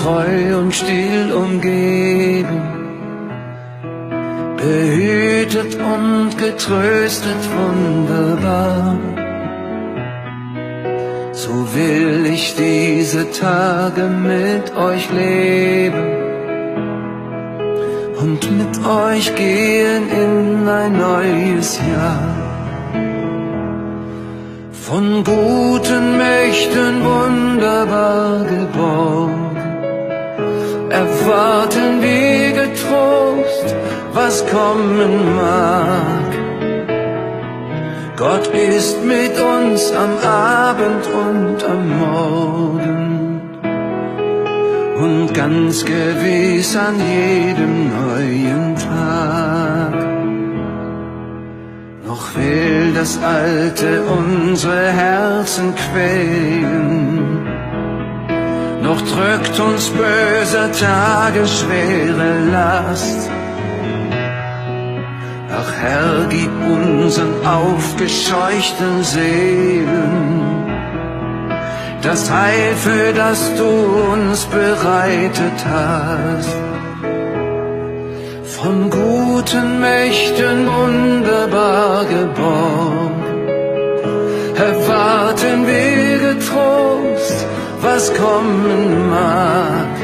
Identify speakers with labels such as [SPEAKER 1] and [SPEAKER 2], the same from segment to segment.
[SPEAKER 1] treu und still umgeben, behütet und getröstet wunderbar. So will ich diese Tage mit euch leben und mit euch gehen in ein neues Jahr. Von guten Mächten wunderbar geborgen, erwarten wir getrost, was kommen mag. Gott ist mit uns am Abend und am Morgen und ganz gewiss an jedem neuen Tag. Noch will das Alte unsere Herzen quälen, noch drückt uns böser Tage schwere Last. Ach Herr, gib unseren aufgescheuchten Seelen das Heil, für das du uns bereitet hast. Von guten Mächten wunderbar geborgen, erwarten wir getrost, was kommen mag.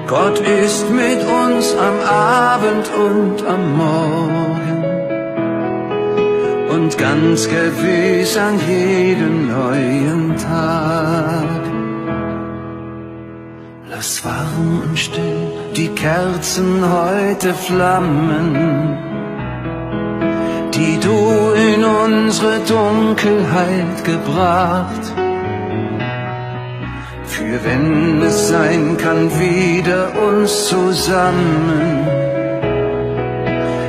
[SPEAKER 1] Gott ist mit uns am Abend und am Morgen und ganz gewiss an jedem neuen Tag. Lass warm und still die Kerzen heute flammen, die du in unsere Dunkelheit gebracht. Für wenn es sein kann, wieder uns zusammen.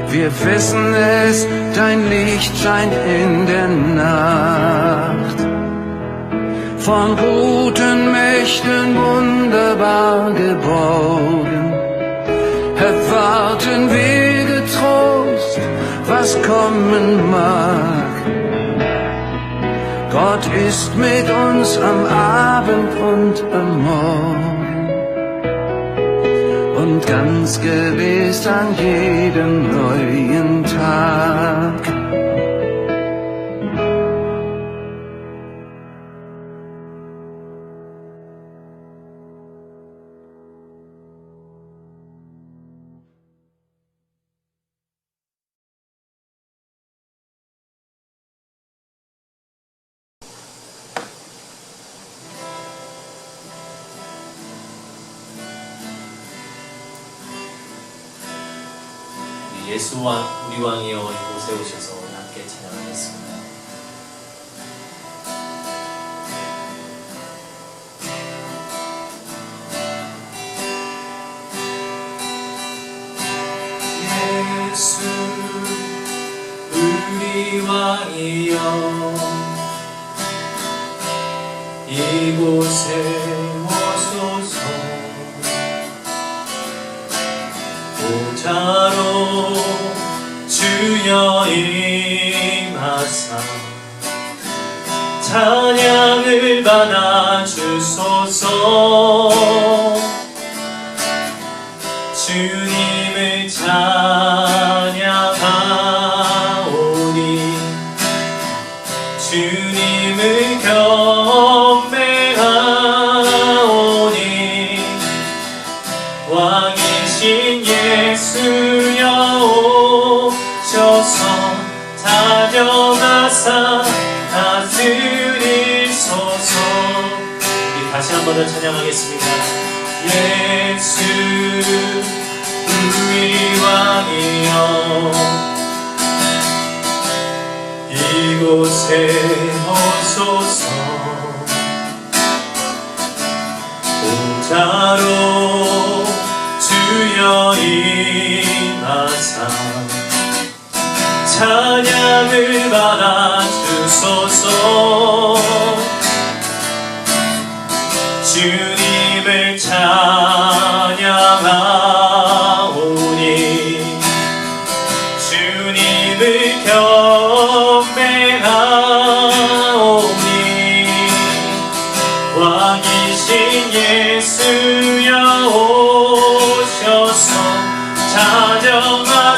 [SPEAKER 1] Wir wissen es, dein Licht scheint in der Nacht. Von guten Mächten wunderbar geborgen, erwarten wir getrost, was kommen mag. Gott ist mit uns am Abend und am Morgen und ganz gewiss an jedem neuen Tag.
[SPEAKER 2] 예수 우리 왕이여 이곳에 오셔서 함께 찬양하겠습니다. 예수 우리 왕이여 이곳에 오소서. 보좌로 주여 임하사 찬양을 받아 주소서. 주님을 찬양하오니 주님을 경배하오니 왕이신 예수여 오셔서 다녀가사 다스리소서. 우리 다시 한 번 더 찬양하겠습니다. 예수 우리 왕이여 이곳에 오소서. 보좌로 주여 임하사 찬양을 받아 주소서. 주님을 찬양하오니 주님을 경배하오니 왕이신 예수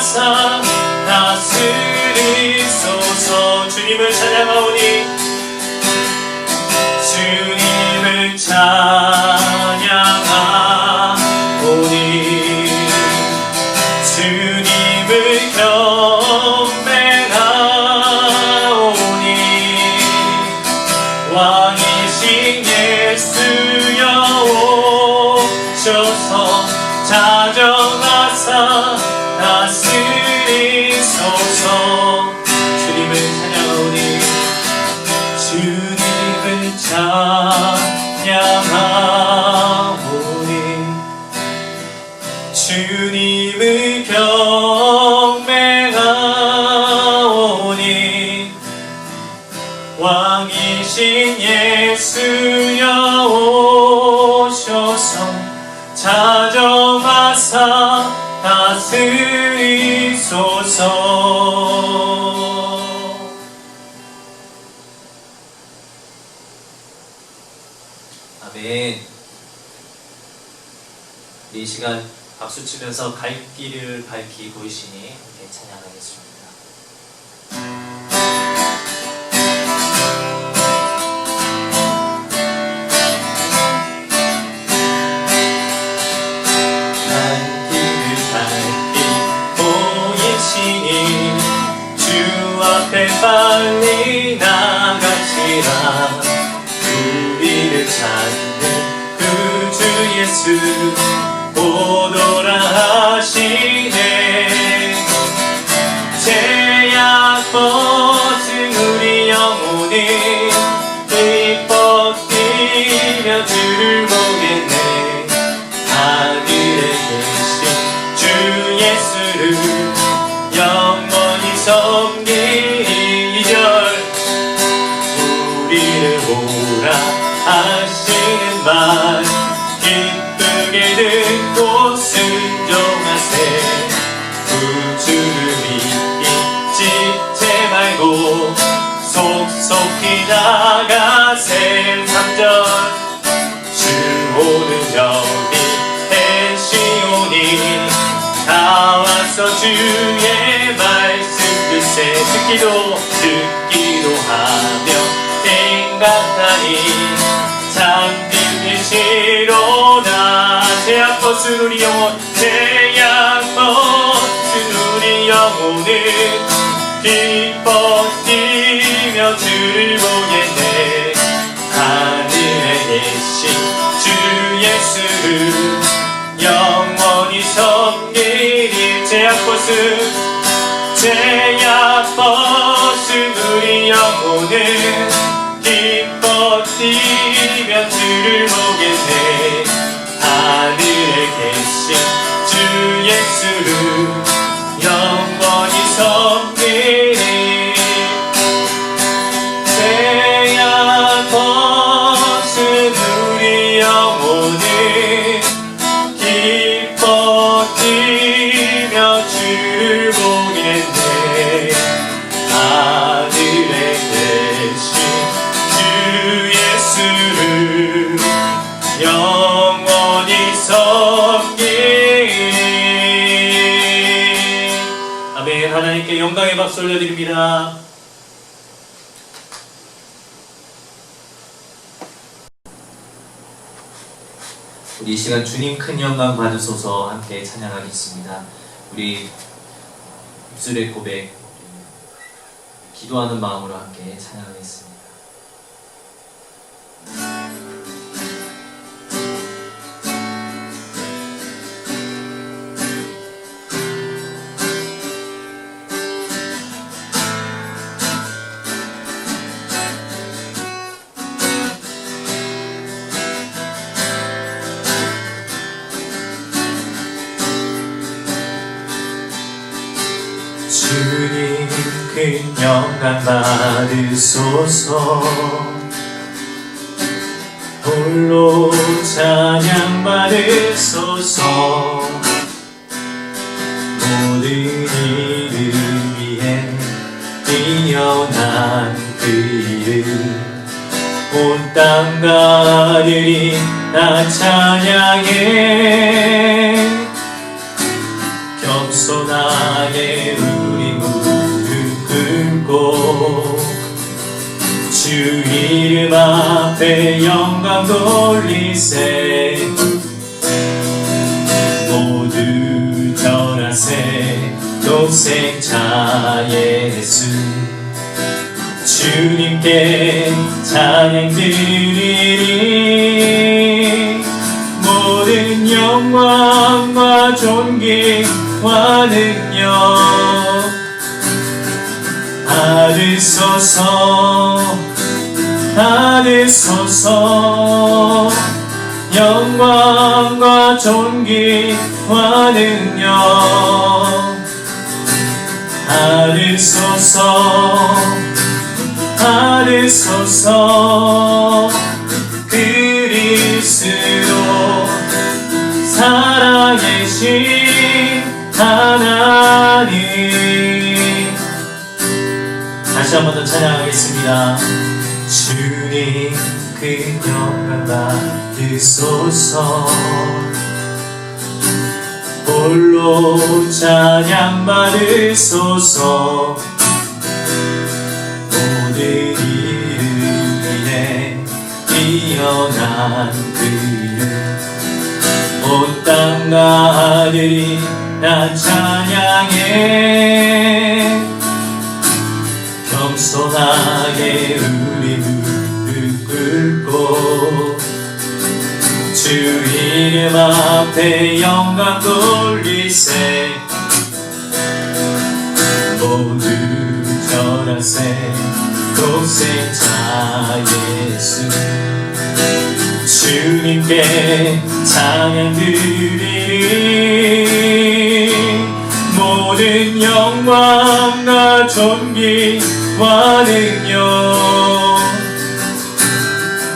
[SPEAKER 2] 자정하사 다스리소서. 주님을 찬양하오니 주님을 찬양하오니 주님을 경배하오니 왕이신 예수여 오셔서 자정하사 다스리소서. 주님을 찬양하오니 주님을 찬양하오니 주님을 경배하오니 왕이신 예수여 오셔서 자정하사 다스리소서. 아멘. 이 시간 박수 치면서 갈 길을 밝히 보이시니 함께 찬양하겠습니다. 빨리 나가시라. 우리를 찾는 그 주 예수 오너라 하시네. 죄악 벗은 우리 영혼이 기뻐 뛰며 주를 보겠네. 하늘에 계신 주 예수를 영원히 섬기니 우리를 오라 하시는 말 기쁘게 듣고 순종하세. 구주를 잊지 말고 속속히 나가세. 3절 주 오는 여기 계시오니 다 와서 주의 말씀 듣세. 듣기도 하며 생각하니 잠든 계시로다. 죄악 벗은 우리 영혼 죄악 벗은 우리 영혼은 기뻐 뛰며 주를 보겠네. 하늘에 계신 주 예수를 영원히 섬기리. 죄악 벗은 우리 영혼은 기뻐 뛰며 주를 보겠네. 하늘에 계신 주 예수를 영원히 섬기리. 죄악 벗은 우리 영혼은 기뻐 뛰며 주를 보겠네. 하늘에 계신 주 예수를 영원히 섬기리. 아멘. 하나님께 영광의 박수 올려드립니다. 우리 이 시간 주님 큰 영광 받으소서 함께 찬양하겠습니다. 우리 입술의 고백, 기도하는 마음으로 함께 찬양하겠습니다. 주님 큰 영광 받으소서. 홀로 찬양 받으소서. 모든 이름 위에 뛰어난 그 이름 온 땅 가들이 다 찬양해. 겸손하여 겸손하게 우리 무릎 꿇고 주 이름 앞에 영광 돌리세. 모두 절하세. 독생자 예수 주님께 찬양 드리리. 모든 영광과 존귀와 능력 받으소서 받으소서. 영광과 존귀와 능력 받으소서 받으소서. 그리스도 살아계신 하나님. 다시 한 번 더 찬양하겠습니다. 주님 그 영광 받으소서. 홀로 찬양 받으소서. 모든 이름 위에 뛰어난 그 이름 온 땅과 하늘이 다 찬양해. 겸손하게 우리 무릎 꿇고 주 이름 앞에 영광 돌리세. 모두 절하세. 독생자 예수 주님께 찬양 드리리. 모든 영광과 존귀와 능력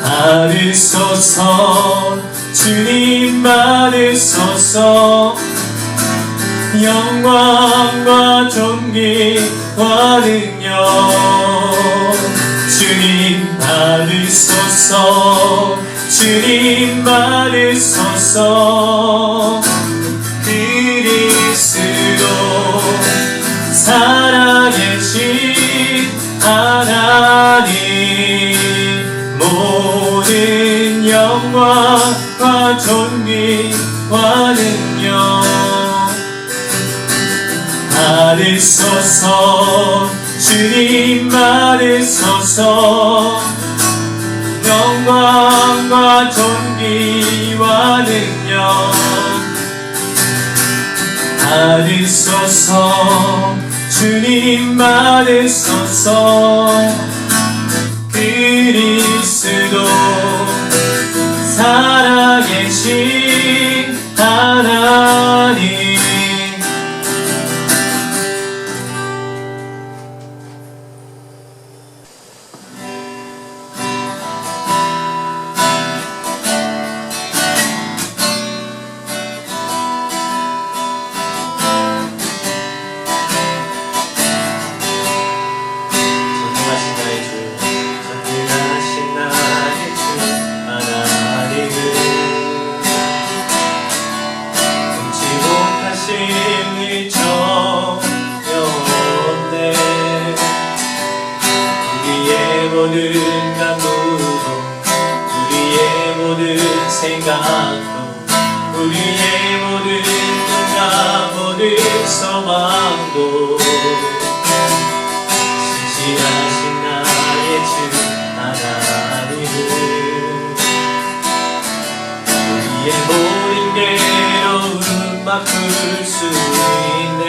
[SPEAKER 2] 받으소서. 주님 받으소서. 영광과 존귀와 능력 주님 받으소서. 주님 받으소서. 그리스도 살아계신 하나님. 모든 영광과 존귀와 능력 받으소서. 주님 받으소서. 영광과 존귀와 능력 받으소서. 주님 받으소서. 그리스도 살아계신 하나님. 모든 감동도 우리의 모든 생각도 우리의 모든 꿈과 모든 소망도 신실하신 나의 주 하나님은 우리의 모든 괴로움 바꿀 수 있네.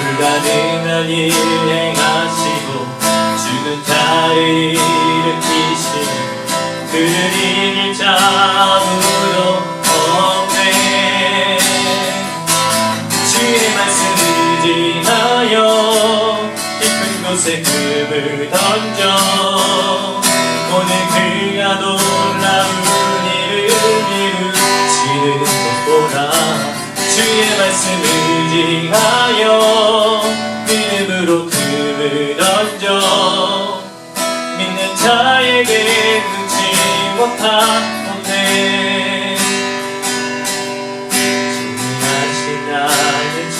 [SPEAKER 2] 불가능한 일 행하시고 죽은 자를 일으키시는 그를 이길 자 아무도 없네. 주의 말씀을 의지하여 깊은 곳에 금을 던져 오늘 그가 놀라운 일을 이루시는 것 보라. 주의 말씀을 의지하여 믿음으로 금을 던져 믿는 자에게 능치 못한 없네. 진리하신 나의 주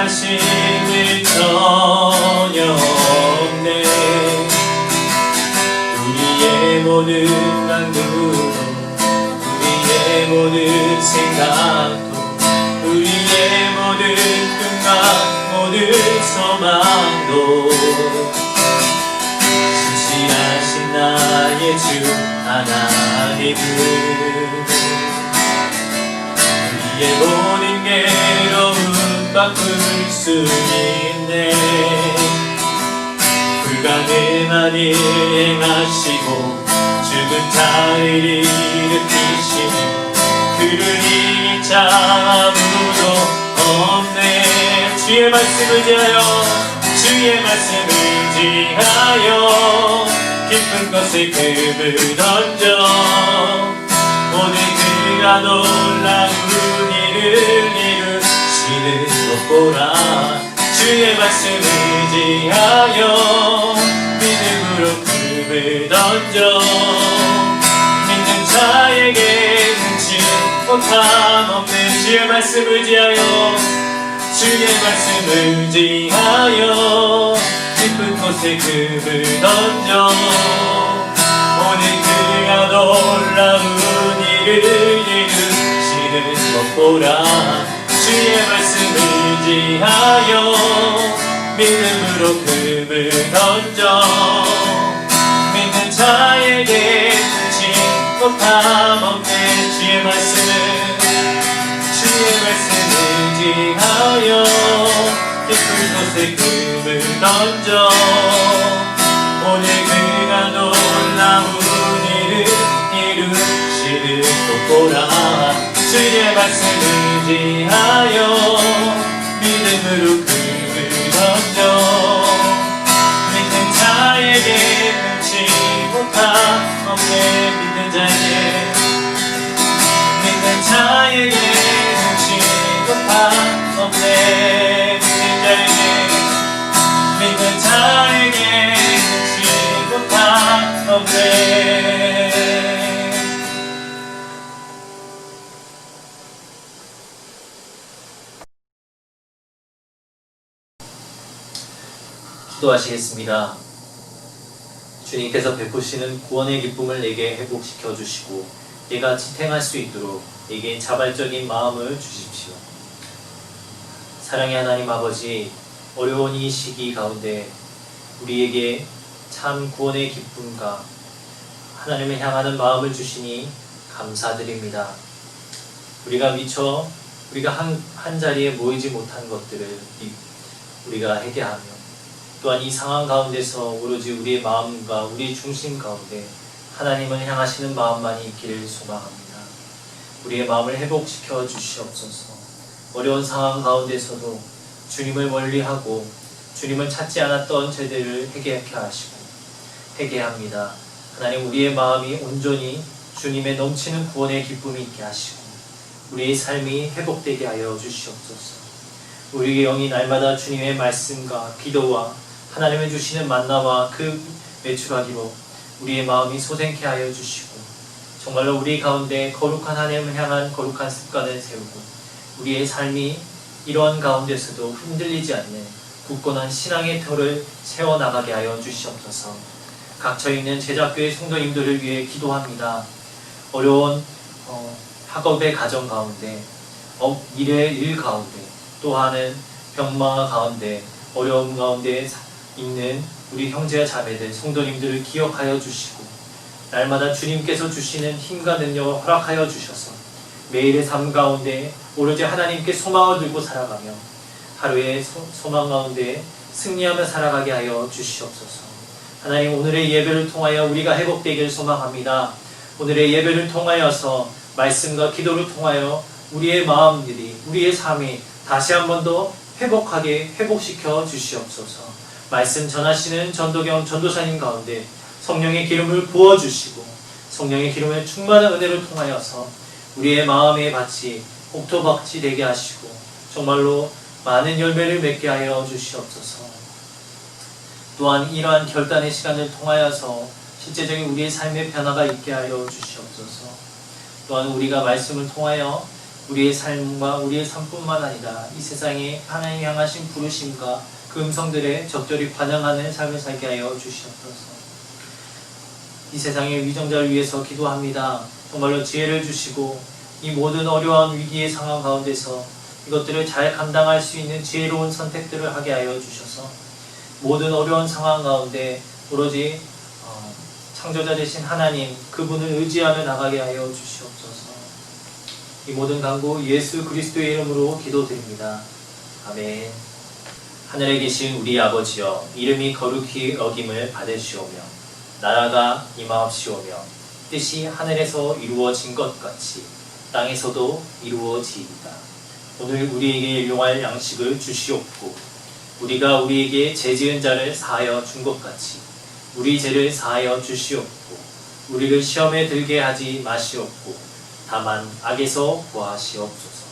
[SPEAKER 2] 하심을 전혀 없네. 우리의 모든 강구도 우리의 모든 생각도 우리의 모든 꿈과 모든 소망도 신실하신 나의 주 하나님은 우리의 모든 괴로움 바꿀 수 있네. 불가능한 일 행하시고 죽은 자를 일으키시니 그를 이길 자 아무도 없네. 주의 말씀을 의지하여 주의 말씀을 의지하여 깊은 곳에 금을 던져 오늘 그가 놀라운 일을 이루시는 것 보라. 주의 말씀을 의지하여 믿음으로 금을 던져 믿는 자에게 능치 못함 없는 주의 말씀을 의지하여 주의 말씀을 의지하여 깊은 곳에 금을 던져 오늘 그가 놀라운 일을 이루시는 것 보라. 주의 말씀을 의지하여 믿음으로 금을 던져 믿는 자에게 능치 못함 없네. 주의 말씀을 의지하여 깊은 곳에 금을 던져 오늘 그가 놀라운 일을 이루시는 것 보라. 주의 말씀을 의지하여 믿음으로 금을 던져 믿는 자에게 능치 못함 없네. 믿는 자에게 능치 못함 없네. 믿는 자에게 능치 못함 없네. 기도하시겠습니다. 주님께서 베푸시는 구원의 기쁨을 내게 회복시켜 주시고 내가 지탱할 수 있도록 내게 자발적인 마음을 주십시오. 사랑의 하나님 아버지, 어려운 이 시기 가운데 우리에게 참 구원의 기쁨과 하나님을 향하는 마음을 주시니 감사드립니다. 우리가 미처 한 자리에 모이지 못한 것들을 우리가 회개하며 또한 이 상황 가운데서 오로지 우리의 마음과 우리의 중심 가운데 하나님을 향하시는 마음만이 있기를 소망합니다. 우리의 마음을 회복시켜 주시옵소서. 어려운 상황 가운데서도 주님을 멀리하고 주님을 찾지 않았던 죄들을 회개하게 하시고 회개합니다. 하나님, 우리의 마음이 온전히 주님의 넘치는 구원의 기쁨이 있게 하시고 우리의 삶이 회복되게 하여 주시옵소서. 우리의 영이 날마다 주님의 말씀과 기도와 하나님의 주시는 만나와 그 매출하기로 우리의 마음이 솟게 하여 주시고 정말로 우리 가운데 거룩한 하나님을 향한 거룩한 습관을 세우고 우리의 삶이 이러한 가운데서도 흔들리지 않는 굳건한 신앙의 터를 세워나가게 하여 주시옵소서. 각처에 있는 제자교회 성도님들을 위해 기도합니다. 어려운 학업의 가정 가운데 일의 일 가운데 또한은 병마 가운데 어려움 가운데 있는 우리 형제와 자매들 성도님들을 기억하여 주시고 날마다 주님께서 주시는 힘과 능력을 허락하여 주셔서 매일의 삶 가운데 오로지 하나님께 소망을 들고 살아가며 하루의 소망 가운데 승리하며 살아가게 하여 주시옵소서. 하나님, 오늘의 예배를 통하여 우리가 회복되기를 소망합니다. 오늘의 예배를 통하여서 말씀과 기도를 통하여 우리의 마음들이 우리의 삶이 다시 한 번 더 회복시켜 주시옵소서. 말씀 전하시는 전도경 전도사님 가운데 성령의 기름을 부어주시고 성령의 기름에 충만한 은혜를 통하여서 우리의 마음의 밭이 옥토밭이 되게 하시고 정말로 많은 열매를 맺게 하여 주시옵소서. 또한 이러한 결단의 시간을 통하여서 실제적인 우리의 삶의 변화가 있게 하여 주시옵소서. 또한 우리가 말씀을 통하여 우리의 삶과 우리의 삶뿐만 아니라 이 세상에 하나님 향하신 부르심과 그 음성들에 적절히 반응하는 삶을 살게 하여 주시옵소서. 이 세상의 위정자를 위해서 기도합니다. 정말로 지혜를 주시고 이 모든 어려운 위기의 상황 가운데서 이것들을 잘 감당할 수 있는 지혜로운 선택들을 하게 하여 주셔서 모든 어려운 상황 가운데 오로지 창조자 되신 하나님 그분을 의지하며 나가게 하여 주시옵소서. 이 모든 간구 예수 그리스도의 이름으로 기도드립니다. 아멘. 하늘에 계신 우리 아버지여, 이름이 거룩히 여김을 받으시오며 나라가 임하옵시오며 뜻이 하늘에서 이루어진 것 같이 땅에서도 이루어지이다. 오늘 우리에게 일용할 양식을 주시옵고 우리가 우리에게 죄 지은 자를 사하여 준 것 같이 우리 죄를 사하여 주시옵고 우리를 시험에 들게 하지 마시옵고 다만 악에서 구하시옵소서.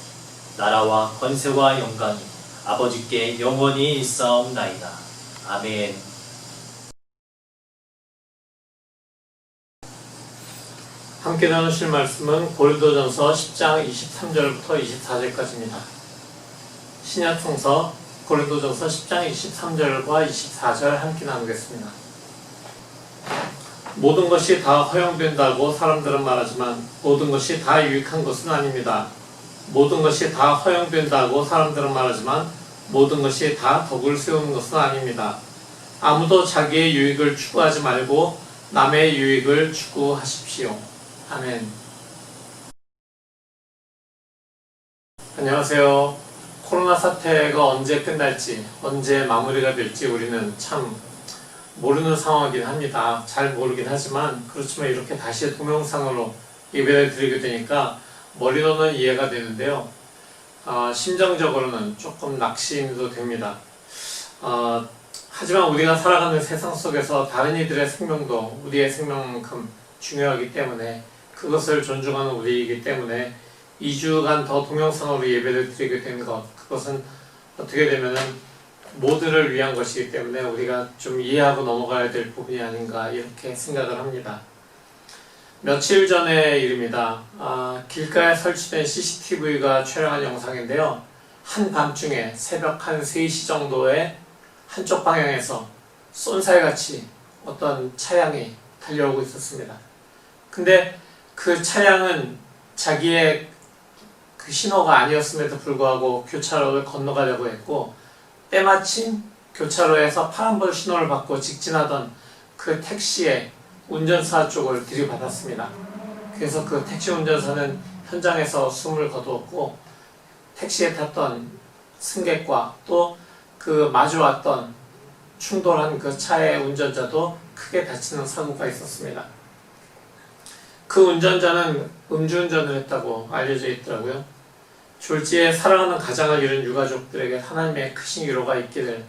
[SPEAKER 2] 나라와 권세와 영광이 아버지께 영원히 있사옵나이다. 아멘.
[SPEAKER 3] 함께 나누실 말씀은 고린도전서 10장 23절부터 24절까지입니다. 신약성서 고린도전서 10장 23절과 24절 함께 나누겠습니다. 모든 것이 다 허용된다고 사람들은 말하지만 모든 것이 다 유익한 것은 아닙니다. 모든 것이 다 허용된다고 사람들은 말하지만 모든 것이 다 덕을 세우는 것은 아닙니다. 아무도 자기의 유익을 추구하지 말고 남의 유익을 추구하십시오. 아멘. 안녕하세요. 코로나 사태가 언제 끝날지, 언제 마무리가 될지 우리는 참 모르는 상황이긴 합니다. 잘 모르긴 하지만 그렇지만 이렇게 다시 동영상으로 예배를 드리게 되니까 머리로는 이해가 되는데요. 심정적으로는 조금 낙심도 됩니다. 하지만 우리가 살아가는 세상 속에서 다른 이들의 생명도 우리의 생명만큼 중요하기 때문에 그것을 존중하는 우리이기 때문에 2주간 더 동영상으로 예배를 드리게 된 것, 그것은 어떻게 되면은 모두를 위한 것이기 때문에 우리가 좀 이해하고 넘어가야 될 부분이 아닌가 이렇게 생각을 합니다. 며칠 전의 일입니다. 길가에 설치된 CCTV가 촬영한 영상인데요. 한밤중에 새벽 한 3시 정도에 한쪽 방향에서 쏜살같이 어떤 차량이 달려오고 있었습니다. 근데 그 차량은 자기의 그 신호가 아니었음에도 불구하고 교차로를 건너가려고 했고 때마침 교차로에서 파란불 신호를 받고 직진하던 그 택시의 운전사 쪽을 들이받았습니다. 그래서 그 택시 운전사는 현장에서 숨을 거두었고 택시에 탔던 승객과 또 그 마주왔던 충돌한 그 차의 운전자도 크게 다치는 사고가 있었습니다. 그 운전자는 음주운전을 했다고 알려져 있더라고요. 졸지에 사랑하는 가장을 잃은 유가족들에게 하나님의 크신 위로가 있기를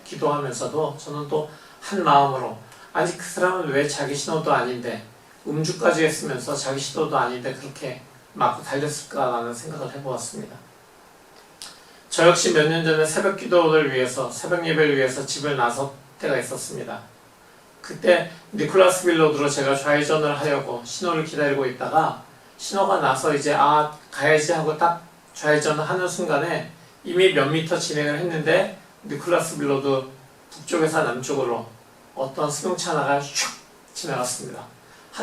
[SPEAKER 3] 기도하면서도 저는 또 한 마음으로 아니 그 사람은 왜 자기 신호도 아닌데 음주까지 했으면서 자기 신호도 아닌데 그렇게 맞고 달렸을까라는 생각을 해보았습니다. 저 역시 몇 년 전에 새벽 기도를 위해서 새벽 예배를 위해서 집을 나설 때가 있었습니다. 그때 니콜라스 빌로드로 제가 좌회전을 하려고 신호를 기다리고 있다가 신호가 나서 이제 가야지 하고 딱 좌회전을 하는 순간에 이미 몇 미터 진행을 했는데 니콜라스 빌로드 북쪽에서 남쪽으로 어떤 승용차 하나가 슉 지나갔습니다.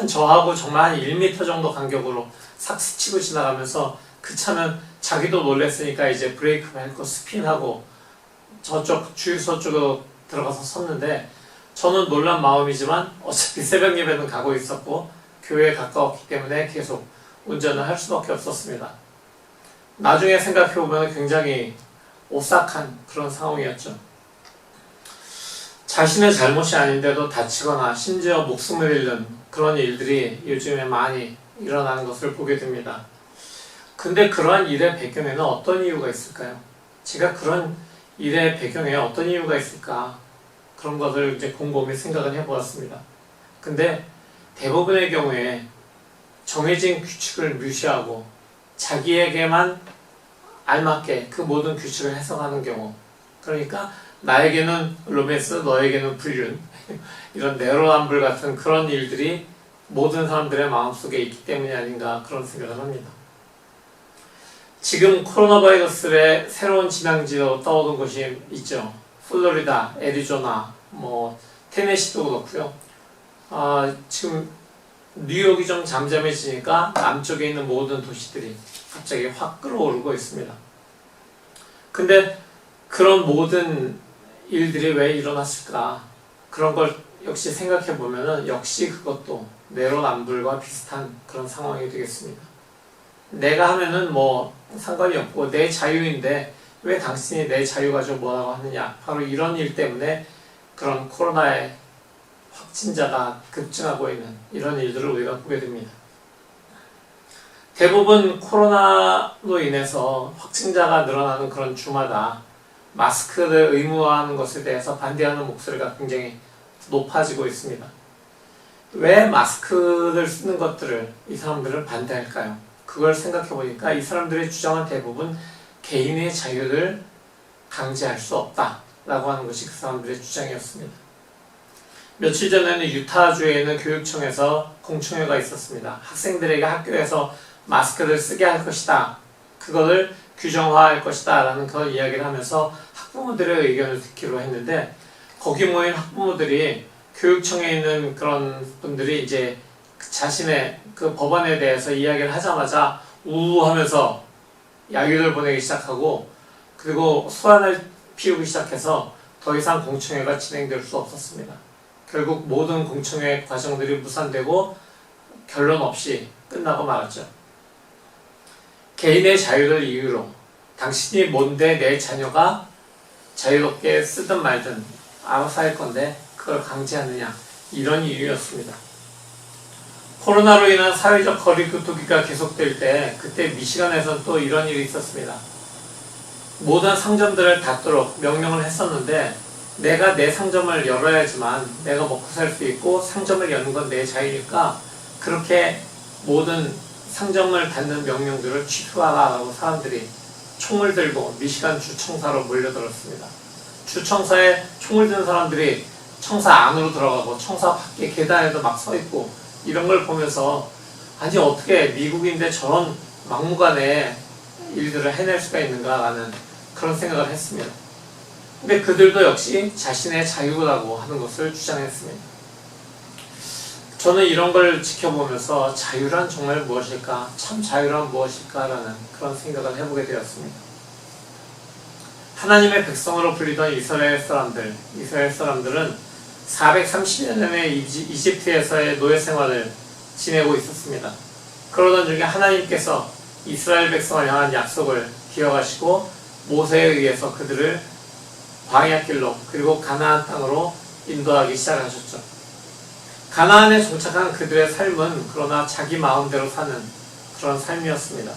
[SPEAKER 3] 저하고 정말 한 1m 정도 간격으로 싹 스치고 지나가면서 그 차는 자기도 놀랬으니까 이제 브레이크 밟고 스핀하고 저쪽 주유소 쪽으로 들어가서 섰는데 저는 놀란 마음이지만 어차피 새벽 예배는 가고 있었고 교회에 가까웠기 때문에 계속 운전을 할 수밖에 없었습니다. 나중에 생각해보면 굉장히 오싹한 그런 상황이었죠. 자신의 잘못이 아닌데도 다치거나 심지어 목숨을 잃는 그런 일들이 요즘에 많이 일어나는 것을 보게 됩니다. 근데 그러한 일의 배경에는 어떤 이유가 있을까요? 제가 그런 일의 배경에 어떤 이유가 있을까? 그런 것을 이제 곰곰이 생각을 해보았습니다. 근데 대부분의 경우에 정해진 규칙을 무시하고 자기에게만 알맞게 그 모든 규칙을 해석하는 경우, 그러니까 나에게는 로맨스, 너에게는 불륜, 이런 내로남불 같은 그런 일들이 모든 사람들의 마음속에 있기 때문이 아닌가 그런 생각을 합니다. 지금 코로나 바이러스의 새로운 진앙지로 떠오른 곳이 있죠. 플로리다, 애리조나, 테네시도 그렇고요. 지금 뉴욕이 좀 잠잠해지니까 남쪽에 있는 모든 도시들이 갑자기 확 끌어오르고 있습니다. 근데 그런 모든 일들이 왜 일어났을까? 그런 걸 역시 생각해 보면은 역시 그것도 내로남불과 비슷한 그런 상황이 되겠습니다. 내가 하면은 상관이 없고 내 자유인데 왜 당신이 내 자유 가지고 뭐라고 하느냐? 바로 이런 일 때문에 그런 코로나의 확진자가 급증하고 있는 이런 일들을 우리가 보게 됩니다. 대부분 코로나로 인해서 확진자가 늘어나는 그런 주마다 마스크를 의무화하는 것에 대해서 반대하는 목소리가 굉장히 높아지고 있습니다. 왜 마스크를 쓰는 것들을 이 사람들은 반대할까요? 그걸 생각해 보니까 이 사람들의 주장은 대부분 개인의 자유를 강제할 수 없다라고 하는 것이 그 사람들의 주장이었습니다. 며칠 전에는 유타주에 있는 교육청에서 공청회가 있었습니다. 학생들에게 학교에서 마스크를 쓰게 할 것이다. 그거를 규정화할 것이다. 라는 그런 이야기를 하면서 학부모들의 의견을 듣기로 했는데 거기 모인 학부모들이 교육청에 있는 그런 분들이 이제 자신의 그 법안에 대해서 이야기를 하자마자 우우하면서 야유를 보내기 시작하고 그리고 소란을 피우기 시작해서 더 이상 공청회가 진행될 수 없었습니다. 결국 모든 공청회 과정들이 무산되고 결론 없이 끝나고 말았죠. 개인의 자유를 이유로 당신이 뭔데 내 자녀가 자유롭게 쓰든 말든 알아서 할 건데 그걸 강제하느냐, 이런 이유였습니다. 코로나로 인한 사회적 거리 두기가 계속될 때 그때 미시간에서는 또 이런 일이 있었습니다. 모든 상점들을 닫도록 명령을 했었는데 내가 내 상점을 열어야지만 내가 먹고 살 수 있고 상점을 여는 건 내 자유니까 그렇게 모든 상점을 닫는 명령들을 취소하라라고 사람들이 총을 들고 미시간 주청사로 몰려들었습니다. 주청사에 총을 든 사람들이 청사 안으로 들어가고 청사 밖에 계단에도 막 서 있고 이런 걸 보면서 아니 어떻게 미국인데 저런 막무가내 일들을 해낼 수가 있는가라는 그런 생각을 했습니다. 근데 그들도 역시 자신의 자유라고 하는 것을 주장했습니다. 저는 이런 걸 지켜보면서 자유란 정말 무엇일까? 참 자유란 무엇일까라는 그런 생각을 해보게 되었습니다. 하나님의 백성으로 불리던 이스라엘 사람들은 430년 전에 이집트에서의 노예 생활을 지내고 있었습니다. 그러던 중에 하나님께서 이스라엘 백성을 향한 약속을 기억하시고 모세에 의해서 그들을 광야길로 그리고 가나안 땅으로 인도하기 시작하셨죠. 가나안에 정착한 그들의 삶은 그러나 자기 마음대로 사는 그런 삶이었습니다.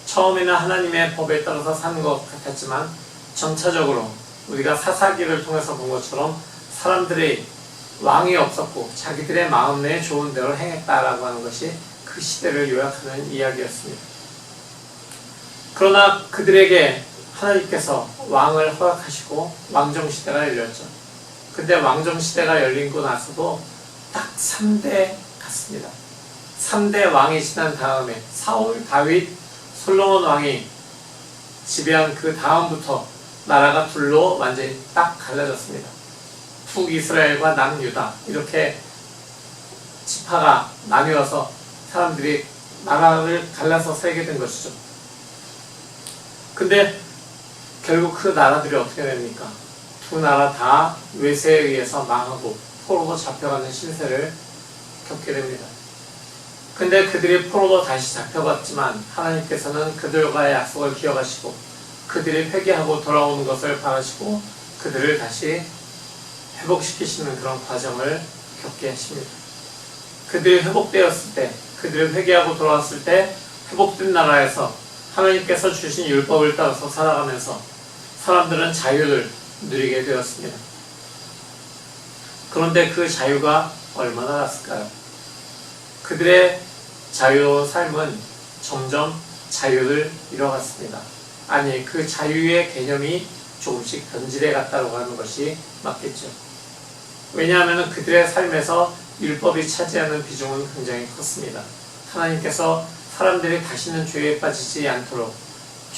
[SPEAKER 3] 처음에는 하나님의 법에 따라서 사는 것 같았지만 점차적으로 우리가 사사기를 통해서 본 것처럼 사람들이 왕이 없었고 자기들의 마음 내에 좋은 대로 행했다라고 하는 것이 그 시대를 요약하는 이야기였습니다. 그러나 그들에게 하나님께서 왕을 허락하시고 왕정시대가 열렸죠. 근데 왕정시대가 열리고 나서도 딱 3대 같습니다. 3대 왕이 지난 다음에 사울, 다윗, 솔로몬 왕이 지배한 그 다음부터 나라가 둘로 완전히 딱 갈라졌습니다. 북이스라엘과 남유다 이렇게 지파가 나뉘어서 사람들이 나라를 갈라서 살게 된 것이죠. 근데 결국 그 나라들이 어떻게 됩니까? 두 나라 다 외세에 의해서 망하고 포로로 잡혀가는 신세를 겪게 됩니다. 근데 그들이 포로로 다시 잡혀갔지만 하나님께서는 그들과의 약속을 기억하시고 그들이 회개하고 돌아오는 것을 바라시고 그들을 다시 회복시키시는 그런 과정을 겪게 하십니다. 그들이 회복되었을 때, 그들이 회개하고 돌아왔을 때 회복된 나라에서 하나님께서 주신 율법을 따라서 살아가면서 사람들은 자유를 누리게 되었습니다. 그런데 그 자유가 얼마나 났을까요? 그들의 자유로운 삶은 점점 자유를 잃어갔습니다. 아니, 그 자유의 개념이 조금씩 변질해 갔다고 하는 것이 맞겠죠. 왜냐하면 그들의 삶에서 율법이 차지하는 비중은 굉장히 컸습니다. 하나님께서 사람들이 다시는 죄에 빠지지 않도록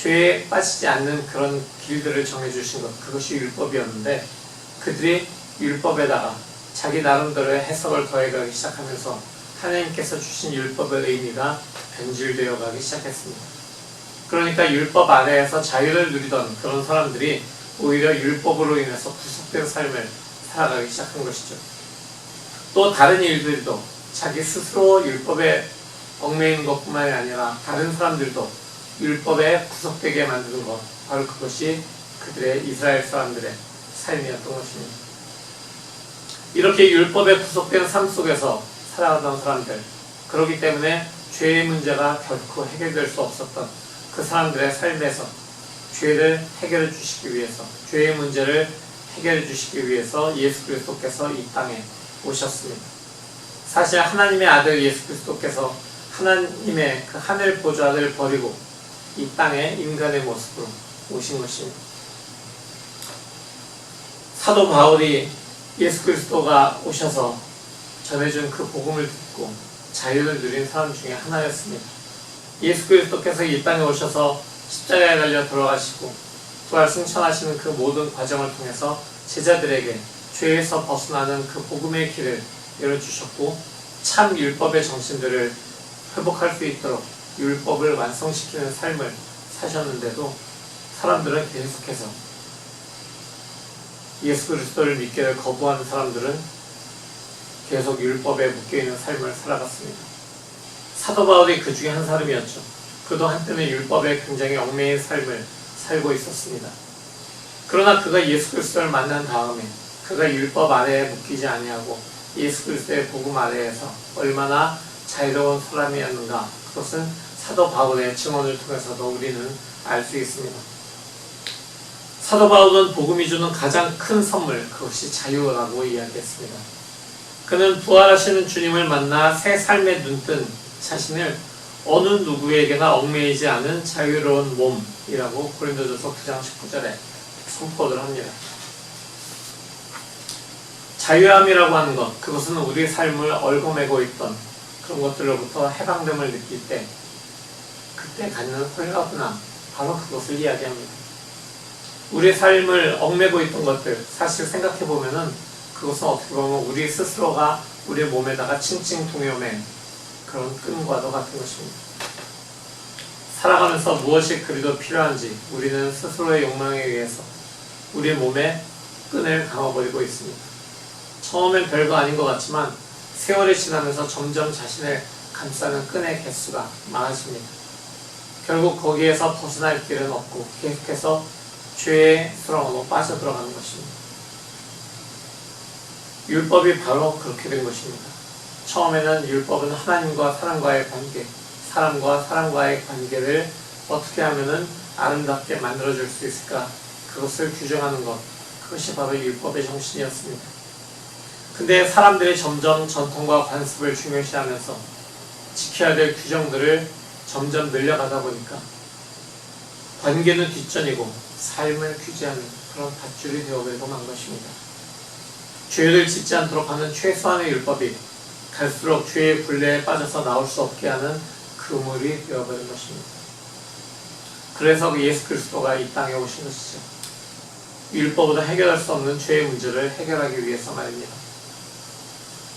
[SPEAKER 3] 죄에 빠지지 않는 그런 길들을 정해주신 것, 그것이 율법이었는데 그들이 율법에다가 자기 나름대로의 해석을 더해가기 시작하면서 하나님께서 주신 율법의 의미가 변질되어 가기 시작했습니다. 그러니까 율법 아래에서 자유를 누리던 그런 사람들이 오히려 율법으로 인해서 구속된 삶을 살아가기 시작한 것이죠. 또 다른 일들도 자기 스스로 율법에 얽매이는 것뿐만이 아니라 다른 사람들도 율법에 구속되게 만드는 것, 바로 그것이 그들의 이스라엘 사람들의 삶이었던 것입니다. 이렇게 율법에 구속된 삶 속에서 살아가던 사람들, 그렇기 때문에 죄의 문제가 결코 해결될 수 없었던 그 사람들의 삶에서 죄를 해결해 주시기 위해서, 죄의 문제를 해결해 주시기 위해서 예수 그리스도께서 이 땅에 오셨습니다. 사실 하나님의 아들 예수 그리스도께서 하나님의 그 하늘 보좌를 버리고 이 땅에 인간의 모습으로 오신 것입니다. 사도 바울이 예수 그리스도가 오셔서 전해준 그 복음을 듣고 자유를 누린 사람 중에 하나였습니다. 예수 그리스도께서 이 땅에 오셔서 십자가에 달려 돌아가시고 부활 승천하시는 그 모든 과정을 통해서 제자들에게 죄에서 벗어나는 그 복음의 길을 열어주셨고 참 율법의 정신들을 회복할 수 있도록 율법을 완성시키는 삶을 사셨는데도 사람들은 계속해서 예수 그리스도를 믿기를 거부하는 사람들은 계속 율법에 묶여있는 삶을 살아갔습니다. 사도 바울이 그 중에 한 사람이었죠. 그도 한때는 율법에 굉장히 얽매인 삶을 살고 있었습니다. 그러나 그가 예수 그리스도를 만난 다음에 그가 율법 아래에 묶이지 아니하고 예수 그리스도의 복음 아래에서 얼마나 자유로운 사람이었는가, 그것은 사도 바울의 증언을 통해서도 우리는 알 수 있습니다. 사도 바울은 복음이 주는 가장 큰 선물, 그것이 자유라고 이야기했습니다. 그는 부활하시는 주님을 만나 새 삶에 눈뜬 자신을 어느 누구에게나 얽매이지 않은 자유로운 몸이라고 고린도전서 9장 19절에 선포를 합니다. 자유함이라고 하는 것, 그것은 우리 삶을 얽어매고 있던 그런 것들로부터 해방됨을 느낄 때 그때 갖는 홀가분함, 바로 그것을 이야기합니다. 우리 삶을 얽매고 있던 것들, 사실 생각해보면은 그것은 어떻게 보면 우리 스스로가 우리 몸에다가 칭칭 동여맨 그런 끈과도 같은 것입니다. 살아가면서 무엇이 그리도 필요한지 우리는 스스로의 욕망에 의해서 우리 몸에 끈을 감아버리고 있습니다. 처음엔 별거 아닌 것 같지만 세월이 지나면서 점점 자신을 감싸는 끈의 개수가 많아집니다. 결국 거기에서 벗어날 길은 없고 계속해서 죄의 수렁으로 빠져들어가는 것입니다. 율법이 바로 그렇게 된 것입니다. 처음에는 율법은 하나님과 사람과의 관계, 사람과 사람과의 관계를 어떻게 하면 아름답게 만들어줄 수 있을까, 그것을 규정하는 것, 그것이 바로 율법의 정신이었습니다. 근데 사람들이 점점 전통과 관습을 중요시하면서 지켜야 될 규정들을 점점 늘려가다 보니까 관계는 뒷전이고 삶을 규제하는 그런 밧줄이 되어버리고 만 것입니다. 죄를 짓지 않도록 하는 최소한의 율법이 갈수록 죄의 굴레에 빠져서 나올 수 없게 하는 그물이 되어버린 것입니다. 그래서 예수 그리스도가 이 땅에 오신 것이죠. 율법으로 해결할 수 없는 죄의 문제를 해결하기 위해서 말입니다.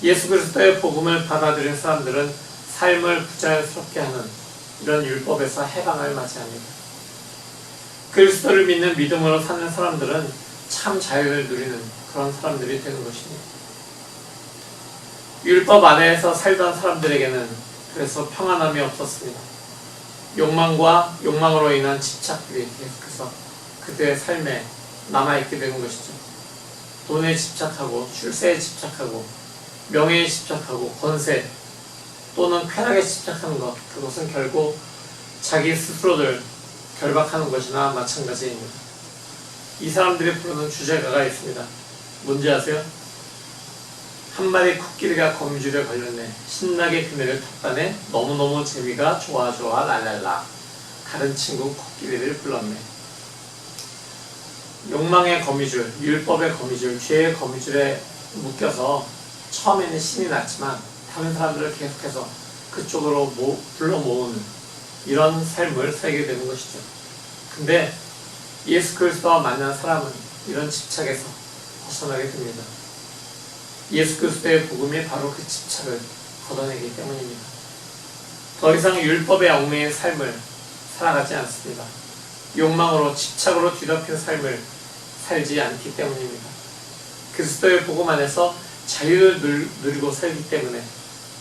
[SPEAKER 3] 예수 그리스도의 복음을 받아들인 사람들은 삶을 부자연스럽게 하는 이런 율법에서 해방을 맞이합니다. 그리스도를 믿는 믿음으로 사는 사람들은 참 자유를 누리는 그런 사람들이 되는 것입니다. 율법 아래에서 살던 사람들에게는 그래서 평안함이 없었습니다. 욕망과 욕망으로 인한 집착들이 계속해서 그들의 삶에 남아있게 되는 것이죠. 돈에 집착하고 출세에 집착하고 명예에 집착하고 권세 또는 쾌락에 집착하는 것, 그것은 결국 자기 스스로를 결박하는 것이나 마찬가지입니다. 이 사람들이 부르는 주제가가 있습니다. 뭔지 아세요? 한 마리 코끼리가 거미줄에 걸렸네. 신나게 그네를 탔다네. 너무너무 재미가 좋아 랄랄라. 다른 친구 코끼리를 불렀네. 욕망의 거미줄, 율법의 거미줄, 죄의 거미줄에 묶여서 처음에는 신이 났지만 다른 사람들을 계속해서 그쪽으로 불러 모으는 이런 삶을 살게 되는 것이죠. 근데 예수 그리스도와 만난 사람은 이런 집착에서 벗어나게 됩니다. 예수 그리스도의 복음이 바로 그 집착을 걷어내기 때문입니다. 더 이상 율법의 얽매인 삶을 살아가지 않습니다. 욕망으로 집착으로 뒤덮인 삶을 살지 않기 때문입니다. 그리스도의 복음 안에서 자유를 누리고 살기 때문에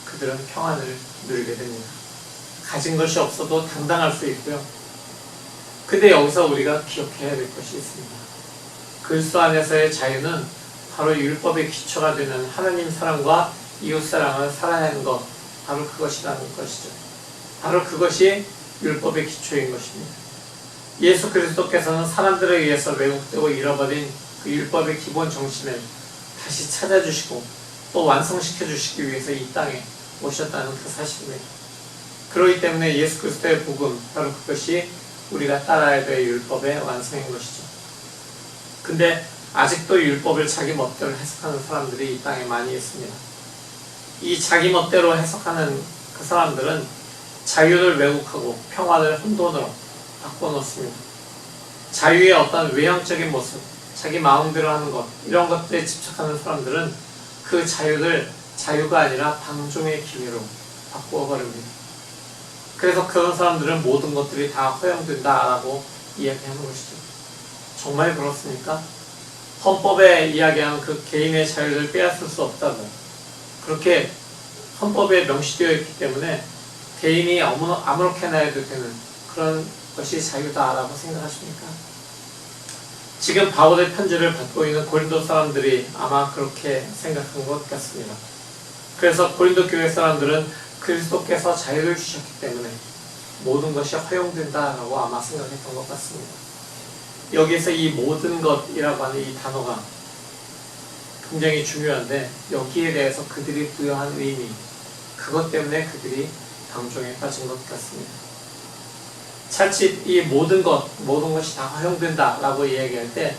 [SPEAKER 3] 그들은 평안을 누리게 됩니다. 가진 것이 없어도 당당할 수 있고요. 근데 여기서 우리가 기억해야 될 것이 있습니다. 그리스도 안에서의 자유는 바로 율법의 기초가 되는 하나님 사랑과 이웃 사랑을 살아내는 것, 바로 그것이라는 것이죠. 바로 그것이 율법의 기초인 것입니다. 예수 그리스도께서는 사람들에 의해서 왜곡되고 잃어버린 그 율법의 기본 정신을 다시 찾아주시고 또 완성시켜 주시기 위해서 이 땅에 오셨다는 그 사실입니다. 그렇기 때문에 예수 그리스도의 복음, 바로 그것이 우리가 따라야 될 율법의 완성인 것이죠. 근데 아직도 율법을 자기 멋대로 해석하는 사람들이 이 땅에 많이 있습니다. 이 자기 멋대로 해석하는 그 사람들은 자유를 왜곡하고 평화를 혼돈으로 바꿔놓습니다. 자유의 어떤 외형적인 모습, 자기 마음대로 하는 것, 이런 것들에 집착하는 사람들은 그 자유를 자유가 아니라 방종의 기회로 바꾸어버립니다. 그래서 그런 사람들은 모든 것들이 다 허용된다라고 이야기하는 것이죠. 정말 그렇습니까? 헌법에 이야기하는 그 개인의 자유를 빼앗을 수 없다고, 그렇게 헌법에 명시되어 있기 때문에 개인이 아무렇게나 해도 되는 그런 것이 자유다라고 생각하십니까? 지금 바울의 편지를 받고 있는 고린도 사람들이 아마 그렇게 생각한 것 같습니다. 그래서 고린도 교회 사람들은 그리스도께서 자유를 주셨기 때문에 모든 것이 허용된다라고 아마 생각했던 것 같습니다. 여기에서 이 모든 것이라고 하는 이 단어가 굉장히 중요한데, 여기에 대해서 그들이 부여한 의미, 그것 때문에 그들이 방종에 빠진 것 같습니다. 차칫 이 모든 것이 다 허용된다라고 이야기할 때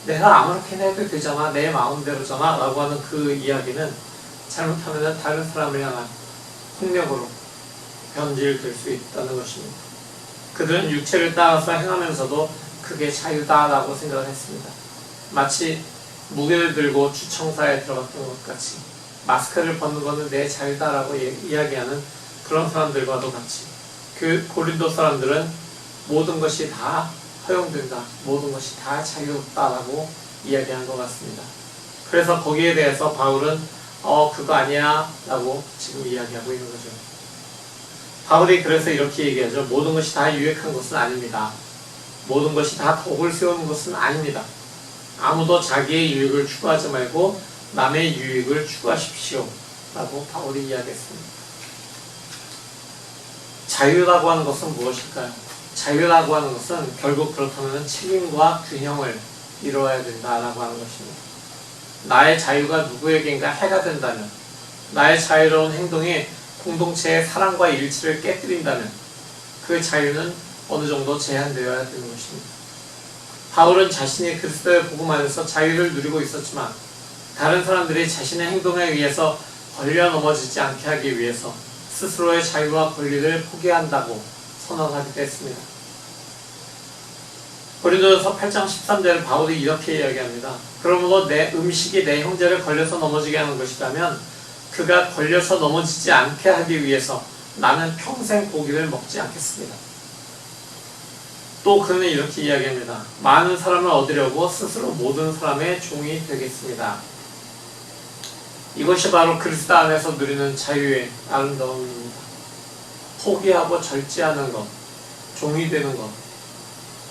[SPEAKER 3] 내가 아무렇게나 해도 되잖아, 내 마음대로잖아 라고 하는 그 이야기는 잘못하면 다른 사람을 향한 폭력으로 변질될 수 있다는 것입니다. 그들은 육체를 따라서 행하면서도 그게 자유다라고 생각을 했습니다. 마치 무게를 들고 주청사에 들어갔던 것 같이 마스크를 벗는 것은 내 자유다라고 이야기하는 그런 사람들과도 같이 그 고린도 사람들은 모든 것이 다 허용된다, 모든 것이 다 자유롭다라고 이야기한 것 같습니다. 그래서 거기에 대해서 바울은 그거 아니야 라고 지금 이야기하고 있는 거죠. 바울이 그래서 이렇게 얘기하죠. 모든 것이 다 유익한 것은 아닙니다. 모든 것이 다 덕을 세우는 것은 아닙니다. 아무도 자기의 유익을 추구하지 말고 남의 유익을 추구하십시오 라고 바울이 이야기했습니다. 자유라고 하는 것은 무엇일까요? 자유라고 하는 것은 결국 그렇다면 책임과 균형을 이루어야 된다라고 하는 것입니다. 나의 자유가 누구에게인가 해가 된다면, 나의 자유로운 행동이 공동체의 사랑과 일치를 깨뜨린다면 그 자유는 어느 정도 제한되어야 되는 것입니다. 바울은 자신이 그리스도의 복음 안에서 자유를 누리고 있었지만 다른 사람들이 자신의 행동에 의해서 걸려 넘어지지 않게 하기 위해서 스스로의 자유와 권리를 포기한다고 선언하기도 했습니다. 고린도전서 8장 13절에 바울이 이렇게 이야기합니다. 그러므로 내 음식이 내 형제를 걸려서 넘어지게 하는 것이라면 그가 걸려서 넘어지지 않게 하기 위해서 나는 평생 고기를 먹지 않겠습니다. 또 그는 이렇게 이야기합니다. 많은 사람을 얻으려고 스스로 모든 사람의 종이 되겠습니다. 이것이 바로 그리스도 안에서 누리는 자유의 아름다움입니다. 포기하고 절제하는 것, 종이 되는 것.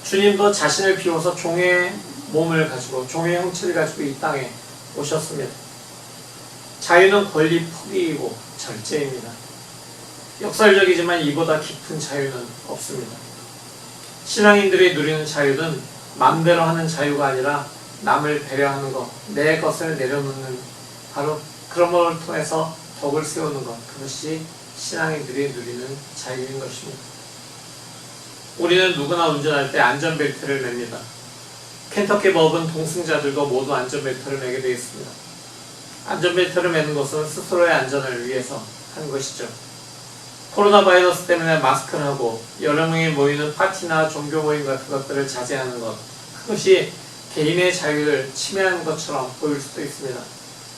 [SPEAKER 3] 주님도 자신을 비워서 종의 몸을 가지고, 종의 형체를 가지고 이 땅에 오셨습니다. 자유는 권리 포기이고 절제입니다. 역설적이지만 이보다 깊은 자유는 없습니다. 신앙인들이 누리는 자유는 마음대로 하는 자유가 아니라 남을 배려하는 것, 내 것을 내려놓는, 바로 그런 것을 통해서 덕을 세우는 것, 그것이 신앙인들이 누리는 자유인 것입니다. 우리는 누구나 운전할 때 안전벨트를 맵니다. 켄터키 법은 동승자들도 모두 안전벨트를 매게 되어 있습니다. 안전벨트를 매는 것은 스스로의 안전을 위해서 하는 것이죠. 코로나 바이러스 때문에 마스크를 하고 여러 명이 모이는 파티나 종교 모임 같은 것들을 자제하는 것, 그것이 개인의 자유를 침해하는 것처럼 보일 수도 있습니다.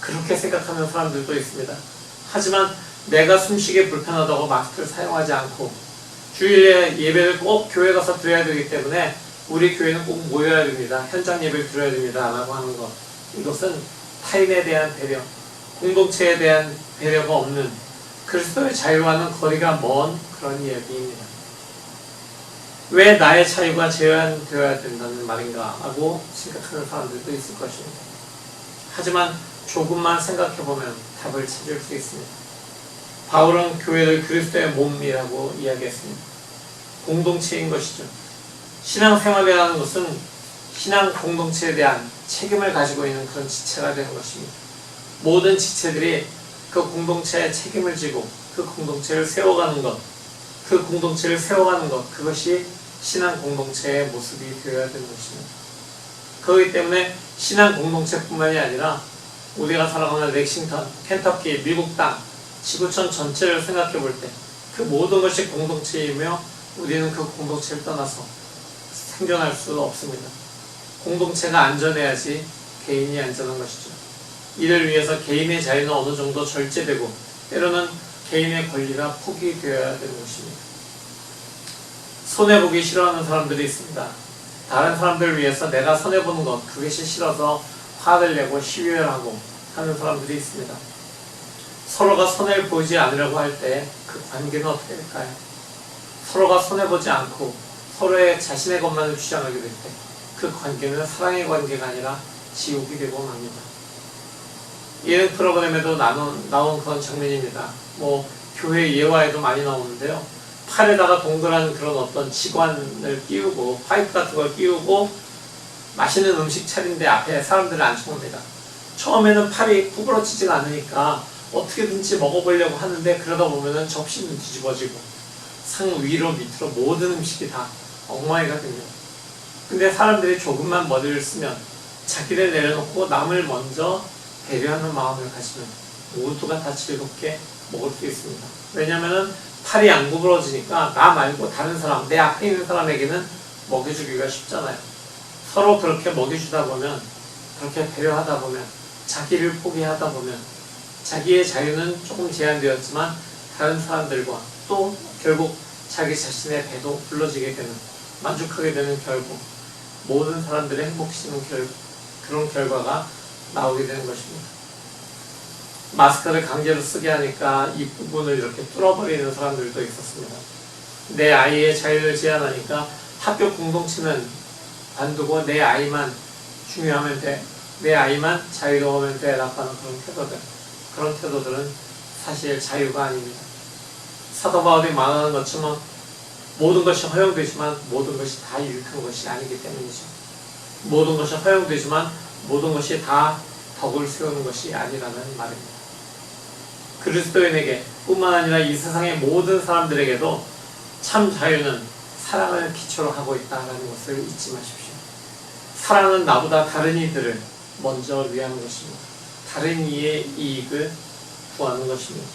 [SPEAKER 3] 그렇게 생각하는 사람들도 있습니다. 하지만 내가 숨쉬기 불편하다고 마스크를 사용하지 않고 주일에 예배를 꼭 교회 가서 드려야 되기 때문에 우리 교회는 꼭 모여야 됩니다. 현장 예배를 드려야 됩니다. 라고 하는 것, 이것은 타인에 대한 배려, 공동체에 대한 배려가 없는 그리스도의 자유와는 거리가 먼 그런 이야기입니다. 왜 나의 자유가 제한되어야 된다는 말인가 하고 생각하는 사람들도 있을 것입니다. 하지만 조금만 생각해보면 답을 찾을 수 있습니다. 바울은 교회를 그리스도의 몸이라고 이야기했습니다. 공동체인 것이죠. 신앙생활이라는 것은 신앙 공동체에 대한 책임을 가지고 있는 그런 지체가 되는 것입니다. 모든 지체들이 그 공동체에 책임을 지고 그 공동체를 세워가는 것, 그것이 신앙 공동체의 모습이 되어야 되는 것입니다. 그렇기 때문에 신앙 공동체뿐만이 아니라 우리가 살아가는 렉싱턴, 켄터키, 미국 땅, 지구촌 전체를 생각해 볼 때 그 모든 것이 공동체이며 우리는 그 공동체를 떠나서 생존할 수 없습니다. 공동체가 안전해야지 개인이 안전한 것이죠. 이를 위해서 개인의 자유는 어느 정도 절제되고 때로는 개인의 권리가 포기되어야 되는 것입니다. 손해보기 싫어하는 사람들이 있습니다. 다른 사람들을 위해서 내가 손해보는 것, 그것이 싫어서 화를 내고 시위를 하고 하는 사람들이 있습니다. 서로가 손해를 보지 않으려고 할 때 그 관계는 어떻게 될까요? 서로가 손해보지 않고 서로의 자신의 것만을 주장하게 될 때 그 관계는 사랑의 관계가 아니라 지옥이 되고 맙니다. 예능 프로그램에도 나온 그런 장면입니다. 교회 예화에도 많이 나오는데요. 팔에다가 동그란 그런 어떤 지관을 끼우고 파이프 같은 걸 끼우고 맛있는 음식 차린데 앞에 사람들을 앉혀놓습니다. 처음에는 팔이 구부러지지가 않으니까 어떻게든지 먹어보려고 하는데 그러다 보면은 접시는 뒤집어지고 상 위로 밑으로 모든 음식이 다 엉망이가 됩니다. 근데 사람들이 조금만 머리를 쓰면 자기를 내려놓고 남을 먼저 배려하는 마음을 가지면 모두가 다 즐겁게 먹을 수 있습니다. 왜냐하면 팔이 안 구부러지니까 나 말고 다른 사람, 내 앞에 있는 사람에게는 먹여주기가 쉽잖아요. 서로 그렇게 먹여주다 보면, 그렇게 배려하다 보면, 자기를 포기하다 보면 자기의 자유는 조금 제한되었지만 다른 사람들과 또 결국 자기 자신의 배도 불러지게 되는, 만족하게 되는 결국 모든 사람들을 행복시키는 그런 결과가 나오게 되는 것입니다. 마스크를 강제로 쓰게 하니까 이 부분을 이렇게 뚫어버리는 사람들도 있었습니다. 내 아이의 자유를 제한하니까 학교 공동체는 관두고 내 아이만 중요하면 돼, 내 아이만 자유로우면 돼 라고 하는 그런 태도들은 사실 자유가 아닙니다. 사도 바울이 말하는 것처럼 모든 것이 허용되지만 모든 것이 다 유익한 것이 아니기 때문이죠. 모든 것이 허용되지만 모든 것이 다 덕을 세우는 것이 아니라는 말입니다. 그리스도인에게 뿐만 아니라 이 세상의 모든 사람들에게도 참 자유는 사랑을 기초로 하고 있다는 것을 잊지 마십시오. 사랑은 나보다 다른 이들을 먼저 위하는 것입니다. 다른 이의 이익을 구하는 것입니다.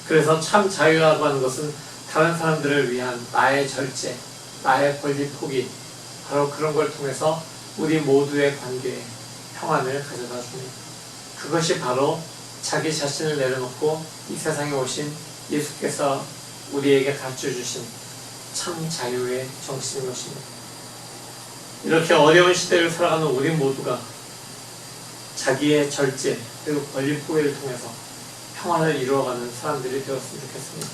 [SPEAKER 3] 그래서 참 자유라고 하는 것은 다른 사람들을 위한 나의 절제, 나의 권리 포기, 바로 그런 걸 통해서 우리 모두의 관계에 평안을 가져다 줍니다. 그것이 바로 자기 자신을 내려놓고 이 세상에 오신 예수께서 우리에게 가르쳐주신 참 자유의 정신인 것입니다. 이렇게 어려운 시대를 살아가는 우리 모두가 자기의 절제 그리고 권리 포기를 통해서 평안을 이루어가는 사람들이 되었으면 좋겠습니다.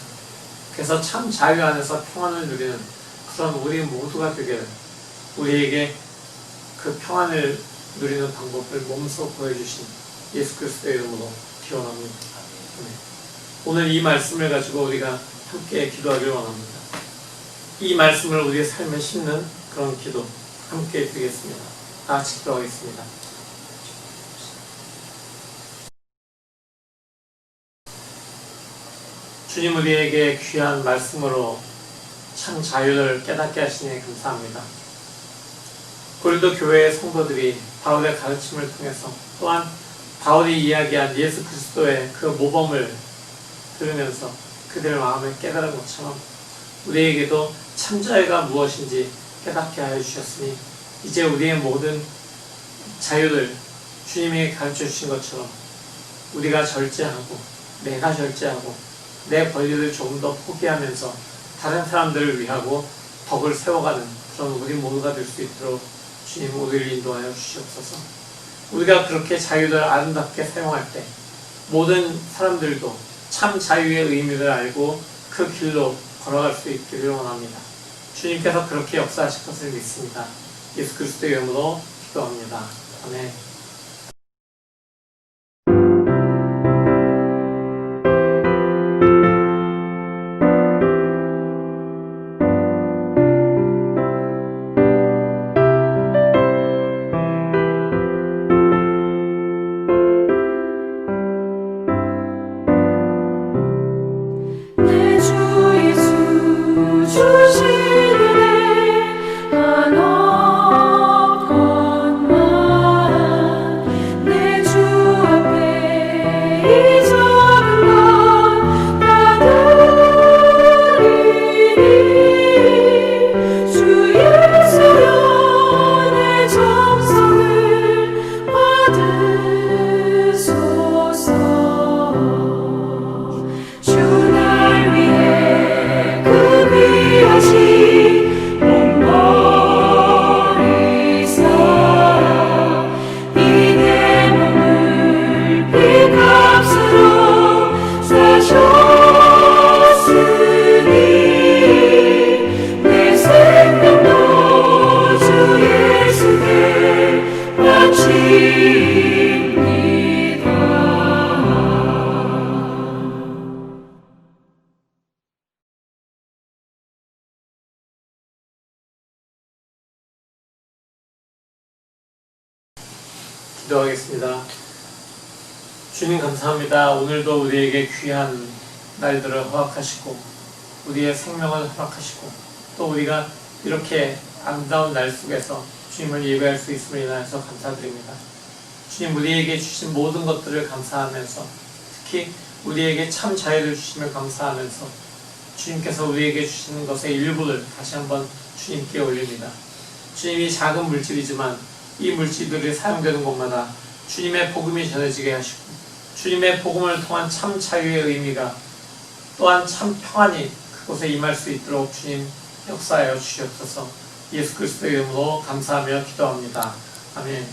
[SPEAKER 3] 그래서 참 자유 안에서 평안을 누리는 그런 우리 모두가 되기를 우리에게 그 평안을 누리는 방법을 몸소 보여주신 예수 그리스도의 이름으로 기원합니다. 오늘 이 말씀을 가지고 우리가 함께 기도하기를 원합니다. 이 말씀을 우리의 삶에 심는 그런 기도 함께 드리겠습니다. 다 같이 기도하겠습니다. 주님, 우리에게 귀한 말씀으로 참 자유를 깨닫게 하시니 감사합니다. 고린도 교회의 성도들이 바울의 가르침을 통해서 또한 바울이 이야기한 예수 그리스도의 그 모범을 들으면서 그들 마음에 깨달은 것처럼 우리에게도 참 자유가 무엇인지 깨닫게 하여 주셨으니 이제 우리의 모든 자유를 주님이 가르쳐 주신 것처럼 우리가 절제하고 내가 절제하고 내 권리를 조금 더 포기하면서 다른 사람들을 위하고 덕을 세워가는 그런 우리 모두가 될 수 있도록 주님 우리를 인도하여 주시옵소서. 우리가 그렇게 자유를 아름답게 사용할 때 모든 사람들도 참 자유의 의미를 알고 그 길로 걸어갈 수 있기를 원합니다. 주님께서 그렇게 역사하실 것을 믿습니다. 예수 그리스도의 이름으로 기도합니다. 아멘.
[SPEAKER 4] 내 주 예수 주신 은혜 한없건만 내 주 앞에 이 작은 것 받으리니 주 예수여 내 정성을 받으소서. 주 날 위해 그 귀하신 몸머리사 이 내 몸을 피값으로 사셨으니 내 생명도 주 예수께 바칩니다.
[SPEAKER 3] 기도하겠습니다. 주님 감사합니다. 오늘도 우리에게 귀한 날들을 허락하시고 우리의 생명을 허락하시고 또 우리가 이렇게 아름다운 날 속에서 주님을 예배할 수 있음을 인하여서 감사드립니다. 주님 우리에게 주신 모든 것들을 감사하면서 특히 우리에게 참 자유를 주심을 감사하면서 주님께서 우리에게 주시는 것의 일부를 다시 한번 주님께 올립니다. 주님이 작은 물질이지만 이 물질들이 사용되는 곳마다 주님의 복음이 전해지게 하시고 주님의 복음을 통한 참 자유의 의미가 또한 참 평안이 그곳에 임할 수 있도록 주님 역사하여 주시옵소서. 예수 그리스도의 이름으로 감사하며 기도합니다. 아멘.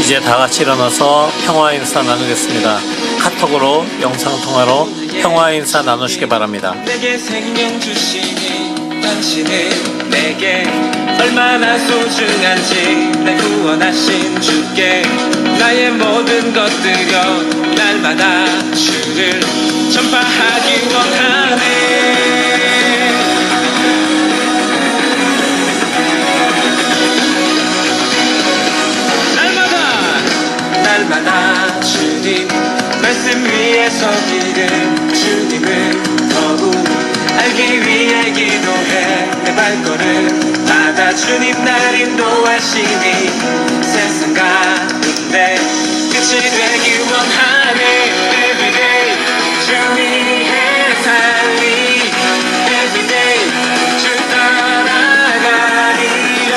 [SPEAKER 3] 이제 다 같이 일어나서 평화 인사 나누겠습니다. 카톡으로 영상통화로 평화 인사 나누시기 바랍니다.
[SPEAKER 5] 내게 생명 주시니 당신은 내게 얼마나 소중한지 날 구원하신 주께 나의 모든 것들여 날마다 주를 전파하기 원하네. 날마다 주님 말씀 위에 서기를 주님을 더욱 알기 위해 기도해 내 발걸음 마다 주님 날 인도하시니 세상 가운데 끝이 되기 원하네. Everyday 주 위해 살리 Everyday 주 따라가리라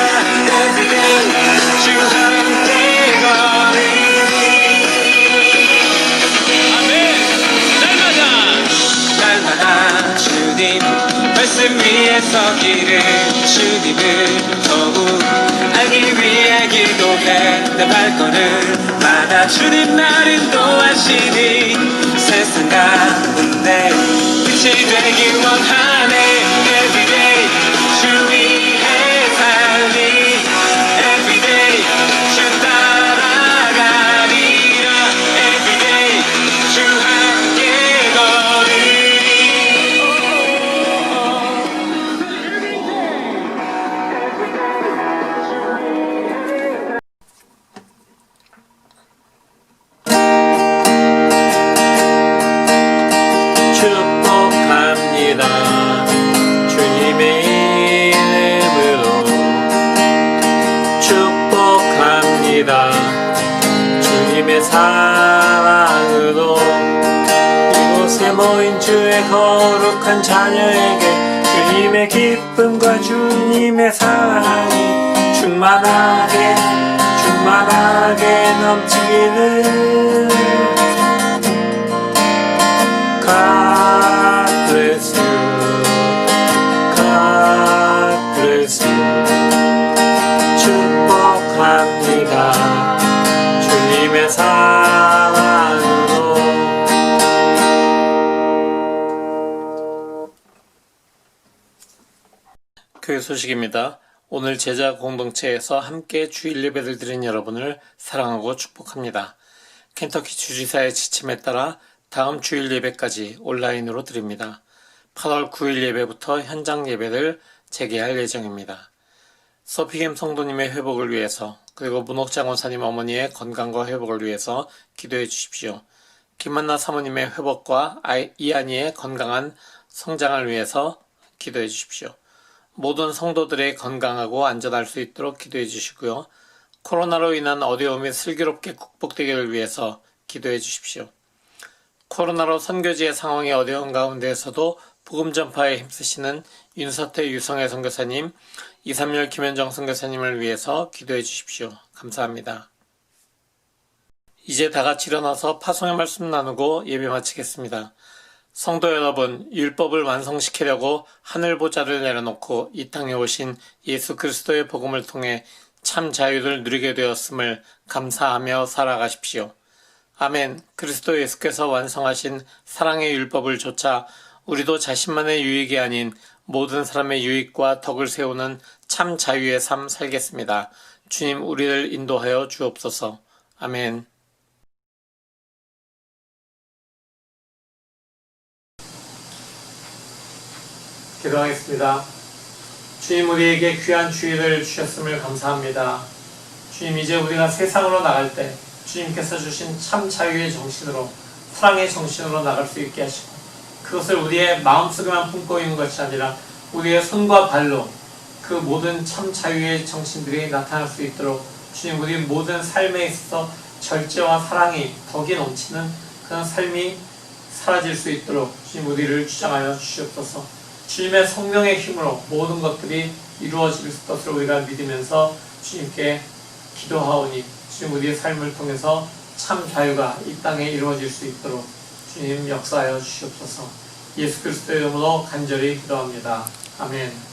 [SPEAKER 5] Everyday 주 함께 걸으리 날마다 주님 말씀 위에 서기를 주님을 더욱 알기 위해 기도해 내 발걸음마다 주님 날 인도하시니 세상 가운데 빛이 되기 원하네. Everyday 주 위해 살리 Everyday 주 따라가리라 Everyday 주 함께 걸으리
[SPEAKER 3] 축복합니다. 축복합니다. 주님의 사랑으로 이곳에 모인 주의 거룩한 자녀에게 주님의 기쁨과 주님의 사랑이 충만하게 넘치기를. God bless you, God bless you. 축복합니다. 주님의 사랑으로. 교회 소식입니다. 오늘 제자 공동체에서 함께 주일 예배를 드린 여러분을 사랑하고 축복합니다. 켄터키 주지사의 지침에 따라 다음 주일 예배까지 온라인으로 드립니다. 8월 9일 예배부터 현장 예배를 재개할 예정입니다. 서피겜 성도님의 회복을 위해서, 그리고 문옥장 원사님 어머니의 건강과 회복을 위해서 기도해 주십시오. 김만나 사모님의 회복과 이한이의 건강한 성장을 위해서 기도해 주십시오. 모든 성도들의 건강하고 안전할 수 있도록 기도해 주시고요. 코로나로 인한 어려움이 슬기롭게 극복되기를 위해서 기도해 주십시오. 코로나로 선교지의 상황이 어려운 가운데에서도 복음 전파에 힘쓰시는 윤서태 유성애 선교사님, 이삼열 김현정 선교사님을 위해서 기도해 주십시오. 감사합니다. 이제 다 같이 일어나서 파송의 말씀 나누고 예배 마치겠습니다. 성도 여러분, 율법을 완성시키려고 하늘 보좌를 내려놓고 이 땅에 오신 예수 그리스도의 복음을 통해 참 자유를 누리게 되었음을 감사하며 살아가십시오. 아멘. 그리스도 예수께서 완성하신 사랑의 율법을 좇아 우리도 자신만의 유익이 아닌 모든 사람의 유익과 덕을 세우는 참 자유의 삶 살겠습니다. 주님, 우리를 인도하여 주옵소서. 아멘. 기도하겠습니다. 주님, 우리에게 귀한 주일을 주셨음을 감사합니다. 주님, 이제 우리가 세상으로 나갈 때 주님께서 주신 참 자유의 정신으로, 사랑의 정신으로 나갈 수 있게 하시고, 그것을 우리의 마음속에만 품고 있는 것이 아니라 우리의 손과 발로 그 모든 참 자유의 정신들이 나타날 수 있도록 주님, 우리 모든 삶에 있어서 절제와 사랑이 덕이 넘치는 그런 삶이 사라질 수 있도록 주님, 우리를 주장하여 주시옵소서. 주님의 성령의 힘으로 모든 것들이 이루어질 것을 우리가 믿으면서 주님께 기도하오니 주님, 우리의 삶을 통해서 참 자유가 이 땅에 이루어질 수 있도록 주님 역사하여 주시옵소서. 예수 그리스도의 이름으로 간절히 기도합니다. 아멘.